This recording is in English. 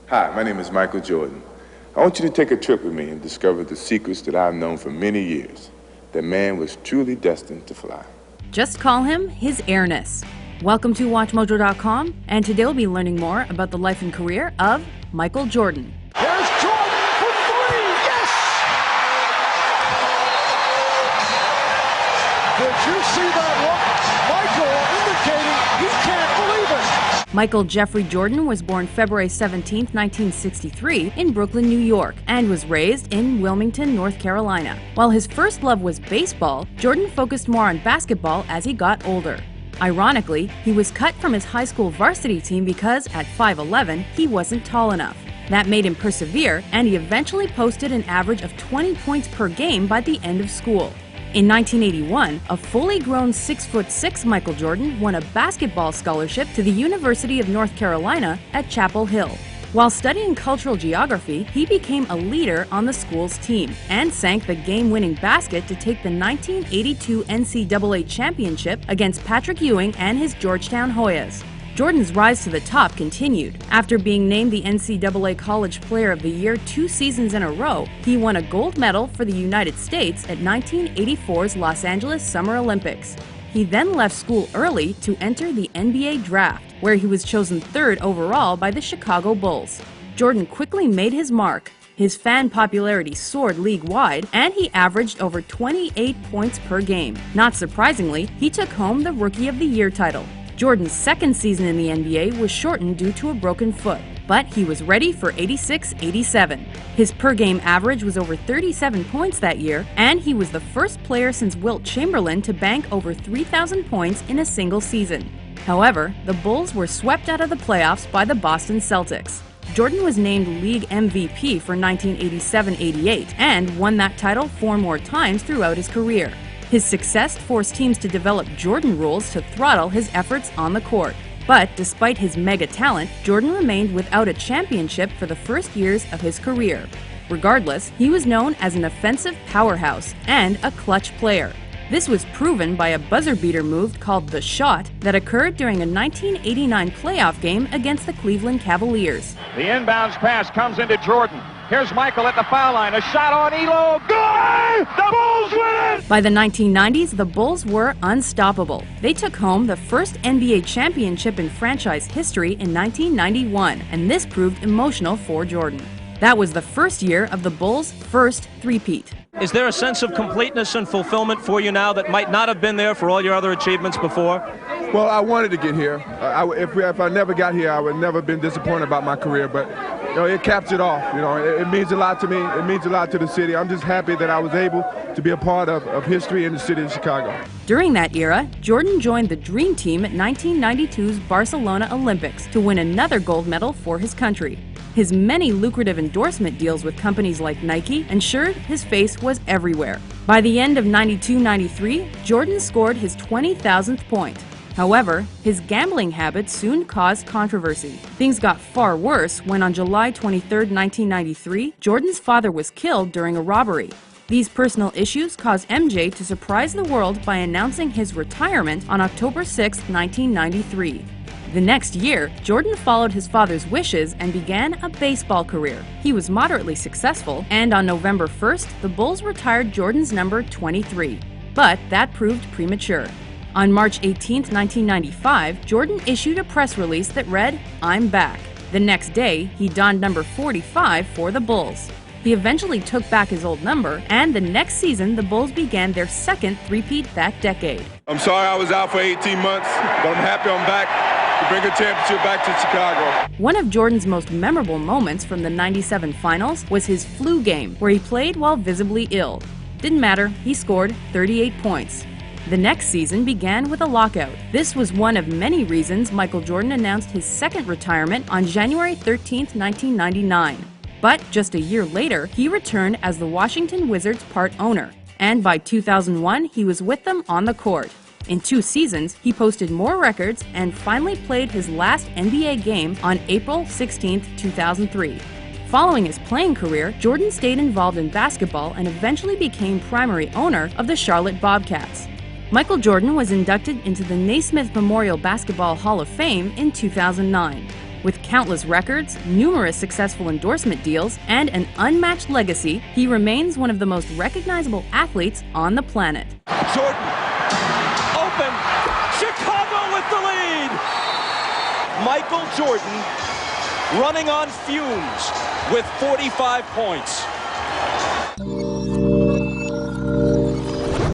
Hi, my name is Michael Jordan. I want you to take a trip with me and discover the secrets that I've known for many years. That man was truly destined to fly. Just call him his airness. Welcome to WatchMojo.com, and today we'll be learning more about the life and career of Michael Jordan. Here's Jordan for three. Yes! Did you see that look? Michael indicating he can't believe it. Michael Jeffrey Jordan was born February 17, 1963 in Brooklyn, New York, and was raised in Wilmington, North Carolina. While his first love was baseball, Jordan focused more on basketball as he got older. Ironically, he was cut from his high school varsity team because, at 5'11", he wasn't tall enough. That made him persevere, and he eventually posted an average of 20 points per game by the end of school. In 1981, a fully grown 6'6" Michael Jordan won a basketball scholarship to the University of North Carolina at Chapel Hill. While studying cultural geography, he became a leader on the school's team and sank the game-winning basket to take the 1982 NCAA championship against Patrick Ewing and his Georgetown Hoyas. Jordan's rise to the top continued. After being named the NCAA College Player of the Year 2 seasons in a row, he won a gold medal for the United States at 1984's Los Angeles Summer Olympics. He then left school early to enter the NBA draft, where he was chosen 3rd overall by the Chicago Bulls. Jordan quickly made his mark. His fan popularity soared league-wide, and he averaged over 28 points per game. Not surprisingly, he took home the Rookie of the Year title. Jordan's second season in the NBA was shortened due to a broken foot, but he was ready for 86-87. His per-game average was over 37 points that year, and he was the first player since Wilt Chamberlain to bank over 3,000 points in a single season. However, the Bulls were swept out of the playoffs by the Boston Celtics. Jordan was named League MVP for 1987-88 and won that title 4 more times throughout his career. His success forced teams to develop Jordan rules to throttle his efforts on the court. But despite his mega talent, Jordan remained without a championship for the first years of his career. Regardless, he was known as an offensive powerhouse and a clutch player. This was proven by a buzzer-beater move called the shot that occurred during a 1989 playoff game against the Cleveland Cavaliers. The inbounds pass comes into Jordan. Here's Michael at the foul line. A shot on Elo. Good! The Bulls win it! By the 1990s, the Bulls were unstoppable. They took home the first NBA championship in franchise history in 1991, and this proved emotional for Jordan. That was the first year of the Bulls' first three-peat. Is there a sense of completeness and fulfillment for you now that might not have been there for all your other achievements before? Well, I wanted to get here. If I never got here, I would never have been disappointed about my career, but it caps it off. It means a lot to me. It means a lot to the city. I'm just happy that I was able to be a part of history in the city of Chicago. During that era, Jordan joined the Dream Team at 1992's Barcelona Olympics to win another gold medal for his country. His many lucrative endorsement deals with companies like Nike ensured his face was everywhere. By the end of 92-93, Jordan scored his 20,000th point. However, his gambling habits soon caused controversy. Things got far worse when on July 23, 1993, Jordan's father was killed during a robbery. These personal issues caused MJ to surprise the world by announcing his retirement on October 6, 1993. The next year, Jordan followed his father's wishes and began a baseball career. He was moderately successful, and on November 1st, the Bulls retired Jordan's number 23. But that proved premature. On March 18, 1995, Jordan issued a press release that read, "I'm back." The next day, he donned number 45 for the Bulls. He eventually took back his old number, and the next season, the Bulls began their second three-peat that decade. I'm sorry I was out for 18 months, but I'm happy I'm back to bring a championship back to Chicago. One of Jordan's most memorable moments from the '97 finals was his flu game, where he played while visibly ill. Didn't matter, he scored 38 points. The next season began with a lockout. This was one of many reasons Michael Jordan announced his second retirement on January 13, 1999. But just a year later, he returned as the Washington Wizards' part owner, and by 2001, he was with them on the court. In 2 seasons, he posted more records and finally played his last NBA game on April 16, 2003. Following his playing career, Jordan stayed involved in basketball and eventually became primary owner of the Charlotte Bobcats. Michael Jordan was inducted into the Naismith Memorial Basketball Hall of Fame in 2009. With countless records, numerous successful endorsement deals, and an unmatched legacy, he remains one of the most recognizable athletes on the planet. Jordan, open, Chicago with the lead! Michael Jordan running on fumes with 45 points.